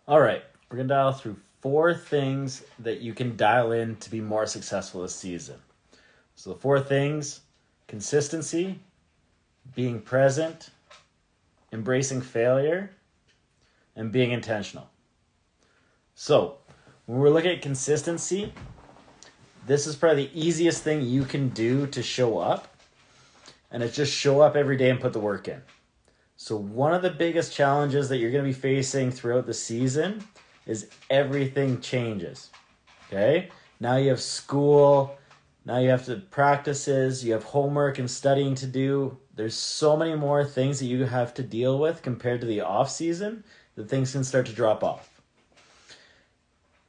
All right, we're going to dial through 4 things that you can dial in to be more successful this season. So, the 4 things: consistency, being present, embracing failure, and being intentional. So, when we're looking at consistency, this is probably the easiest thing you can do to show up, and it's just show up every day and put the work in. So one of the biggest challenges that you're going to be facing throughout the season is everything changes. Okay? Now you have school, now you have the practices, you have homework and studying to do. There's so many more things that you have to deal with compared to the off season that things can start to drop off.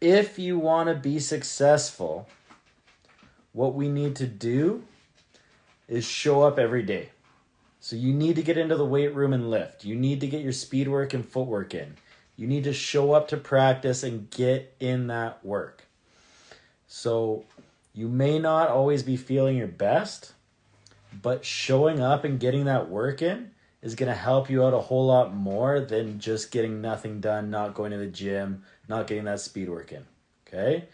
If you want to be successful, what we need to do is show up every day. So you need to get into the weight room and lift. You need to get your speed work and footwork in. You need to show up to practice and get in that work. So you may not always be feeling your best, but showing up and getting that work in is going to help you out a whole lot more than just getting nothing done, not going to the gym, not getting that speed work in. Okay?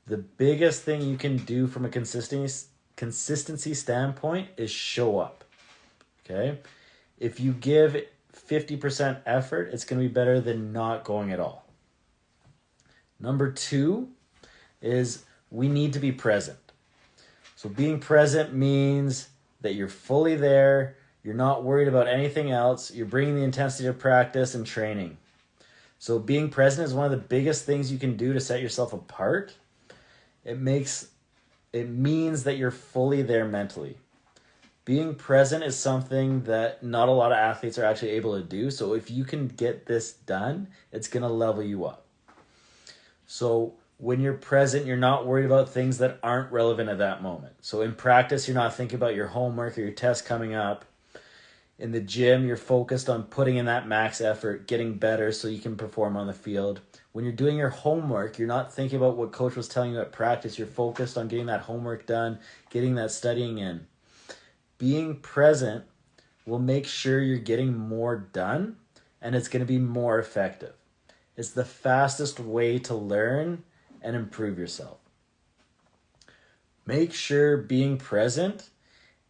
The biggest thing you can do from a consistency standpoint is show up. Okay? If you give 50% effort, it's going to be better than not going at all. Number 2 is we need to be present. So being present means that you're fully there, you're not worried about anything else, you're bringing the intensity to practice and training. So being present is one of the biggest things you can do to set yourself apart. It means that you're fully there mentally. Being present is something that not a lot of athletes are actually able to do. So if you can get this done, it's going to level you up. So when you're present, you're not worried about things that aren't relevant at that moment. So in practice, you're not thinking about your homework or your test coming up. In the gym, you're focused on putting in that max effort, getting better so you can perform on the field. When you're doing your homework, you're not thinking about what coach was telling you at practice. You're focused on getting that homework done, getting that studying in. Being present will make sure you're getting more done, and it's going to be more effective. It's the fastest way to learn and improve yourself. Make sure being present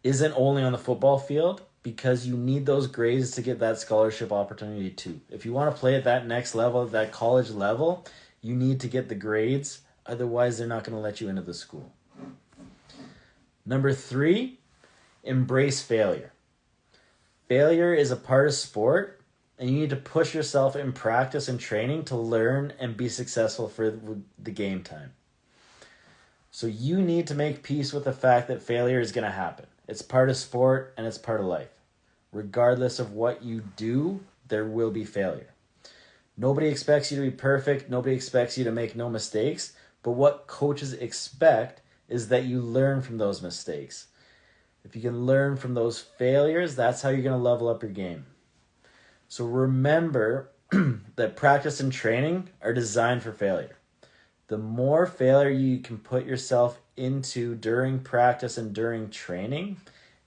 isn't only on the football field, because you need those grades to get that scholarship opportunity too. If you want to play at that next level, that college level, you need to get the grades. Otherwise, they're not going to let you into the school. Number 3, embrace failure. Failure is a part of sport, and you need to push yourself in practice and training to learn and be successful for the game time. So you need to make peace with the fact that failure is going to happen. It's part of sport and it's part of life. Regardless of what you do, there will be failure. Nobody expects you to be perfect. Nobody expects you to make no mistakes. But what coaches expect is that you learn from those mistakes. If you can learn from those failures, that's how you're going to level up your game. So remember that practice and training are designed for failure. The more failure you can put yourself into during practice and during training,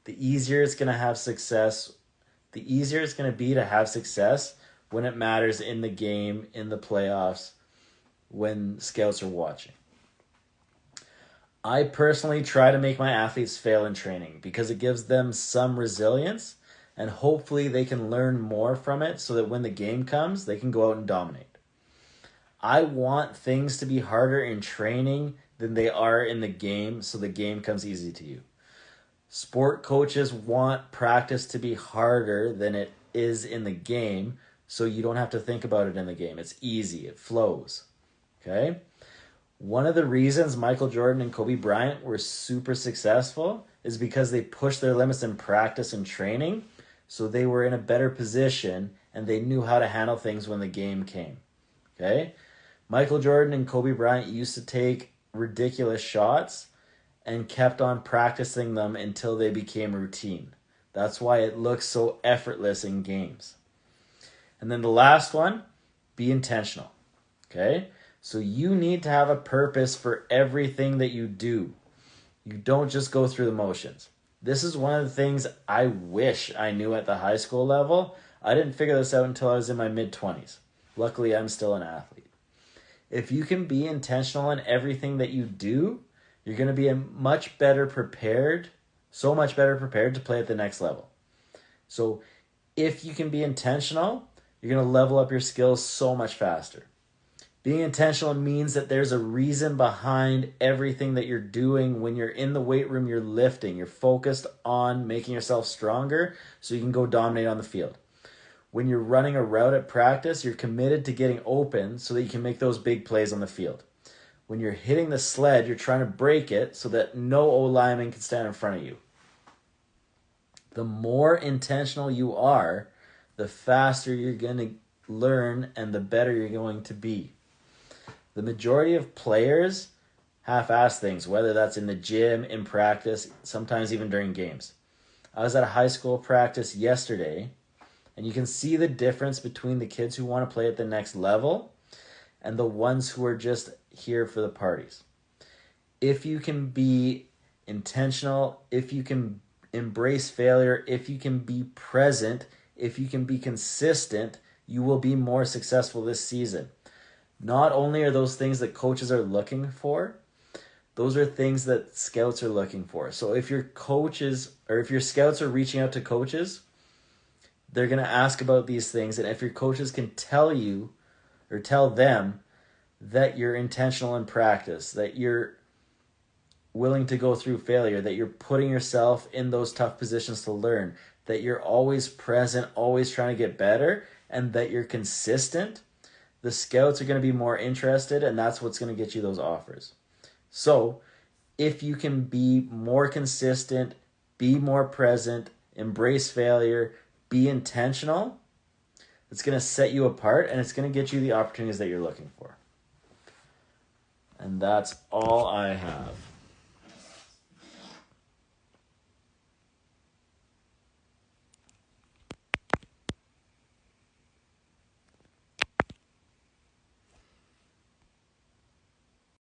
the easier it's going to have success. The easier it's going to be to have success when it matters in the game, in the playoffs, when scouts are watching. I personally try to make my athletes fail in training because it gives them some resilience, and hopefully they can learn more from it so that when the game comes, they can go out and dominate. I want things to be harder in training than they are in the game so the game comes easy to you. Sport coaches want practice to be harder than it is in the game so you don't have to think about it in the game. It's easy. It flows. Okay? One of the reasons Michael Jordan and Kobe Bryant were super successful is because they pushed their limits in practice and training, so they were in a better position and they knew how to handle things when the game came. Okay? Michael Jordan and Kobe Bryant used to take ridiculous shots and kept on practicing them until they became routine. That's why it looks so effortless in games. And then the last one, be intentional. Okay? So you need to have a purpose for everything that you do. You don't just go through the motions. This is one of the things I wish I knew at the high school level. I didn't figure this out until I was in my mid-20s. Luckily, I'm still an athlete. If you can be intentional in everything that you do, you're going to be much better prepared, so much better prepared to play at the next level. So if you can be intentional, you're going to level up your skills so much faster. Being intentional means that there's a reason behind everything that you're doing. When you're in the weight room, you're lifting. You're focused on making yourself stronger so you can go dominate on the field. When you're running a route at practice, you're committed to getting open so that you can make those big plays on the field. When you're hitting the sled, you're trying to break it so that no O-lineman can stand in front of you. The more intentional you are, the faster you're going to learn and the better you're going to be. The majority of players half-ass things, whether that's in the gym, in practice, sometimes even during games. I was at a high school practice yesterday, and you can see the difference between the kids who want to play at the next level and the ones who are just here for the parties. If you can be intentional, if you can embrace failure, if you can be present, if you can be consistent, you will be more successful this season. Not only are those things that coaches are looking for, those are things that scouts are looking for. So if your coaches or if your scouts are reaching out to coaches, they're going to ask about these things. And if your coaches can tell you or tell them that you're intentional in practice, that you're willing to go through failure, that you're putting yourself in those tough positions to learn, that you're always present, always trying to get better, and that you're consistent, the scouts are going to be more interested, and that's what's going to get you those offers. So if you can be more consistent, be more present, embrace failure, be intentional, it's going to set you apart, and it's going to get you the opportunities that you're looking for. And that's all I have.